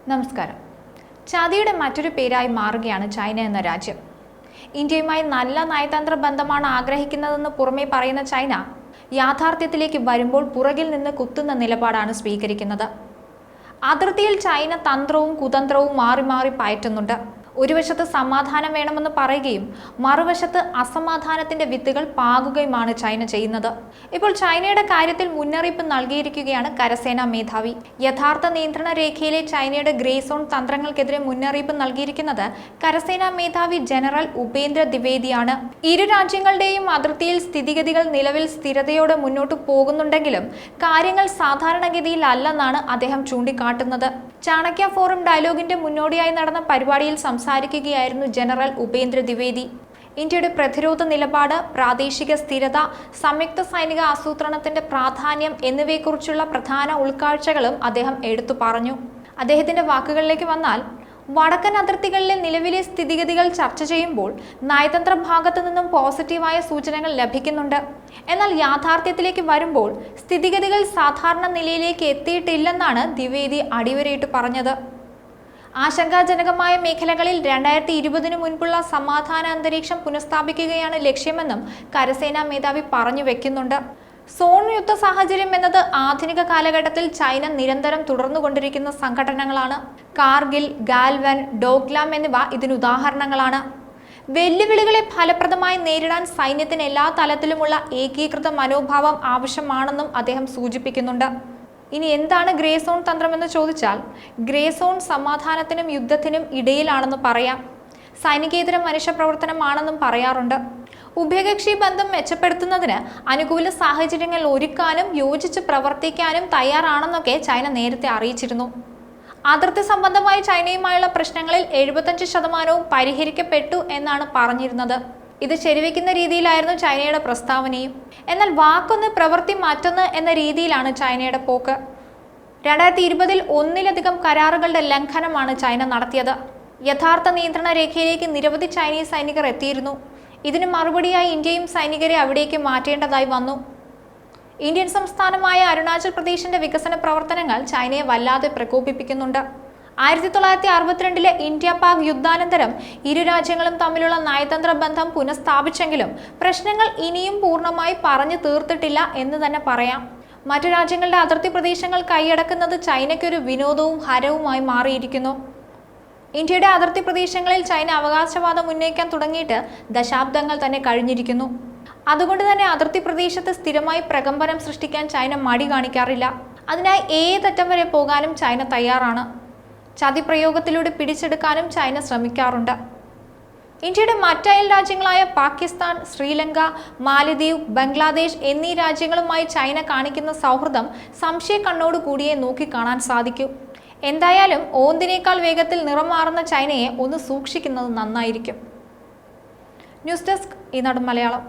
നമസ്കാരം. ചതിയുടെ മറ്റൊരു പേരായി മാറുകയാണ് ചൈന എന്ന രാജ്യം. ഇന്ത്യയുമായി നല്ല നയതന്ത്ര ബന്ധമാണ് ആഗ്രഹിക്കുന്നതെന്ന് പുറമേ പറയുന്ന ചൈന യാഥാർത്ഥ്യത്തിലേക്ക് വരുമ്പോൾ പുറകിൽ നിന്ന് കുത്തുന്ന നിലപാടാണ് സ്വീകരിക്കുന്നത്. അതിർത്തിയിൽ ചൈന തന്ത്രവും കുതന്ത്രവും മാറി മാറി പയറ്റുന്നുണ്ട്. ഒരു വശത്ത് സമാധാനം വേണമെന്ന് പറയുകയും മറുവശത്ത് അസമാധാനത്തിന്റെ വിത്തുകൾ പാകുകയുമാണ് ചൈന ചെയ്യുന്നത്. ഇപ്പോൾ ചൈനയുടെ കാര്യത്തിൽ മുന്നറിയിപ്പ് നൽകിയിരിക്കുകയാണ് കരസേനാ മേധാവി. യഥാർത്ഥ നിയന്ത്രണ രേഖയിലെ ചൈനയുടെ ഗ്രേ സോൺ തന്ത്രങ്ങൾക്കെതിരെ മുന്നറിയിപ്പ് നൽകിയിരിക്കുന്നത് കരസേനാ മേധാവി ജനറൽ ഉപേന്ദ്ര ദ്വിവേദിയാണ്. ഇരു രാജ്യങ്ങളുടെയും അതിർത്തിയിൽ സ്ഥിതിഗതികൾ നിലവിൽ സ്ഥിരതയോടെ മുന്നോട്ട് പോകുന്നുണ്ടെങ്കിലും കാര്യങ്ങൾ സാധാരണഗതിയിൽ അല്ലെന്നാണ് അദ്ദേഹം ചൂണ്ടിക്കാട്ടുന്നത്. ചാണക്യ ഫോറം ഡയലോഗിന്റെ മുന്നോടിയായി നടന്ന പരിപാടിയിൽ സംസാരിക്കുകയായിരുന്നു ജനറൽ ഉപേന്ദ്ര ദ്വിവേദി. ഇന്ത്യയുടെ പ്രതിരോധ നിലപാട്, പ്രാദേശിക സ്ഥിരത, സംയുക്ത സൈനിക ആസൂത്രണത്തിന്റെ പ്രാധാന്യം എന്നിവയെക്കുറിച്ചുള്ള പ്രധാന ഉൾക്കാഴ്ചകളും അദ്ദേഹം എടുത്തു പറഞ്ഞു. അദ്ദേഹത്തിന്റെ വാക്കുകളിലേക്ക് വന്നാൽ, വടക്കൻ അതിർത്തികളിലെ നിലവിലെ സ്ഥിതിഗതികൾ ചർച്ച ചെയ്യുമ്പോൾ നയതന്ത്ര ഭാഗത്തു നിന്നും പോസിറ്റീവായ സൂചനകൾ ലഭിക്കുന്നുണ്ട്. എന്നാൽ യാഥാർത്ഥ്യത്തിലേക്ക് വരുമ്പോൾ സ്ഥിതിഗതികൾ സാധാരണ നിലയിലേക്ക് എത്തിയിട്ടില്ലെന്നാണ് ദ്വിവേദി അടിവരയിട്ട് പറഞ്ഞത്. ആശങ്കാജനകമായ മേഖലകളിൽ 2020 മുൻപുള്ള സമാധാന അന്തരീക്ഷം പുനഃസ്ഥാപിക്കുകയാണ് ലക്ഷ്യമെന്നും കരസേനാ മേധാവി പറഞ്ഞു വെക്കുന്നുണ്ട്. സോൺ യുദ്ധ സാഹചര്യം എന്നത് ആധുനിക കാലഘട്ടത്തിൽ ചൈന നിരന്തരം തുടർന്നുകൊണ്ടിരിക്കുന്ന സംഘടനകളാണ്. കാർഗിൽ, ഗാൽവൻ, ഡോക്ലാം എന്നിവ ഇതിനുദാഹരണങ്ങളാണ്. വെല്ലുവിളികളെ ഫലപ്രദമായി നേരിടാൻ സൈന്യത്തിന് എല്ലാ തലത്തിലുമുള്ള ഏകീകൃത മനോഭാവം ആവശ്യമാണെന്നും അദ്ദേഹം സൂചിപ്പിക്കുന്നുണ്ട്. ഇനി എന്താണ് ഗ്രേ സോൺ തന്ത്രമെന്ന് ചോദിച്ചാൽ, ഗ്രേ സോൺ സമാധാനത്തിനും യുദ്ധത്തിനും ഇടയിലാണെന്ന് പറയാം. സൈനികേതര മനുഷ്യപ്രവർത്തനമാണെന്നും പറയാറുണ്ട്. ഉഭയകക്ഷി ബന്ധം മെച്ചപ്പെടുത്തുന്നതിന് അനുകൂല സാഹചര്യങ്ങൾ ഒരുക്കാനും യോജിച്ച് പ്രവർത്തിക്കാനും തയ്യാറാണെന്നൊക്കെ ചൈന നേരത്തെ അറിയിച്ചിരുന്നു. അതിർത്തി സംബന്ധമായി ചൈനയുമായുള്ള പ്രശ്നങ്ങളിൽ 75% പരിഹരിക്കപ്പെട്ടു എന്നാണ് പറഞ്ഞിരുന്നത്. ഇത് ശരിവെക്കുന്ന രീതിയിലായിരുന്നു ചൈനയുടെ പ്രസ്താവനയും. എന്നാൽ വാക്കൊന്ന് പ്രവൃത്തി മറ്റൊന്ന് എന്ന രീതിയിലാണ് ചൈനയുടെ പോക്ക്. 2020 ഒന്നിലധികം കരാറുകളുടെ ലംഘനമാണ് ചൈന നടത്തിയത്. യഥാർത്ഥ നിയന്ത്രണ രേഖയിലേക്ക് നിരവധി ചൈനീസ് സൈനികർ എത്തിയിരുന്നു. ഇതിന് മറുപടിയായി ഇന്ത്യയും സൈനികരെ അവിടേക്ക് മാറ്റേണ്ടതായി വന്നു. ഇന്ത്യൻ സംസ്ഥാനമായ അരുണാചൽ പ്രദേശിന്റെ വികസന പ്രവർത്തനങ്ങൾ ചൈനയെ വല്ലാതെ പ്രകോപിപ്പിക്കുന്നുണ്ട്. 1962 ഇന്ത്യ പാക് യുദ്ധാനന്തരം ഇരു രാജ്യങ്ങളും തമ്മിലുള്ള നയതന്ത്ര ബന്ധം പുനഃസ്ഥാപിച്ചെങ്കിലും പ്രശ്നങ്ങൾ ഇനിയും പൂർണ്ണമായി പറഞ്ഞു തീർത്തിട്ടില്ല എന്ന് തന്നെ പറയാം. മറ്റു രാജ്യങ്ങളുടെ അതിർത്തി പ്രദേശങ്ങൾ കൈയടക്കുന്നത് ചൈനയ്ക്കൊരു വിനോദവും ഹരവുമായി മാറിയിരിക്കുന്നു. ഇന്ത്യയുടെ അതിർത്തി പ്രദേശങ്ങളിൽ ചൈന അവകാശവാദം ഉന്നയിക്കാൻ തുടങ്ങിയിട്ട് ദശാബ്ദങ്ങൾ തന്നെ കഴിഞ്ഞിരിക്കുന്നു. അതുകൊണ്ട് തന്നെ അതിർത്തി പ്രദേശത്ത് സ്ഥിരമായി പ്രകമ്പനം സൃഷ്ടിക്കാൻ ചൈന മടി കാണിക്കാറില്ല. അതിനായി ഏതറ്റം വരെ പോകാനും ചൈന തയ്യാറാണ്. ചതിപ്രയോഗത്തിലൂടെ പിടിച്ചെടുക്കാനും ചൈന ശ്രമിക്കാറുണ്ട്. ഇന്ത്യയുടെ മറ്റയൽ രാജ്യങ്ങളായ പാകിസ്ഥാൻ, ശ്രീലങ്ക, മാലദ്വീപ്, ബംഗ്ലാദേശ് എന്നീ രാജ്യങ്ങളുമായി ചൈന കാണിക്കുന്ന സൗഹൃദം സംശയ കണ്ണോട് കൂടിയേ നോക്കിക്കാണാൻ സാധിക്കൂ. എന്തായാലും ഓന്തിനേക്കാൾ വേഗത്തിൽ നിറം മാറുന്ന ചൈനയെ ഒന്ന് സൂക്ഷിക്കുന്നത് നന്നായിരിക്കും. ന്യൂസ് ഡെസ്ക് ഈനാട് മലയാളം.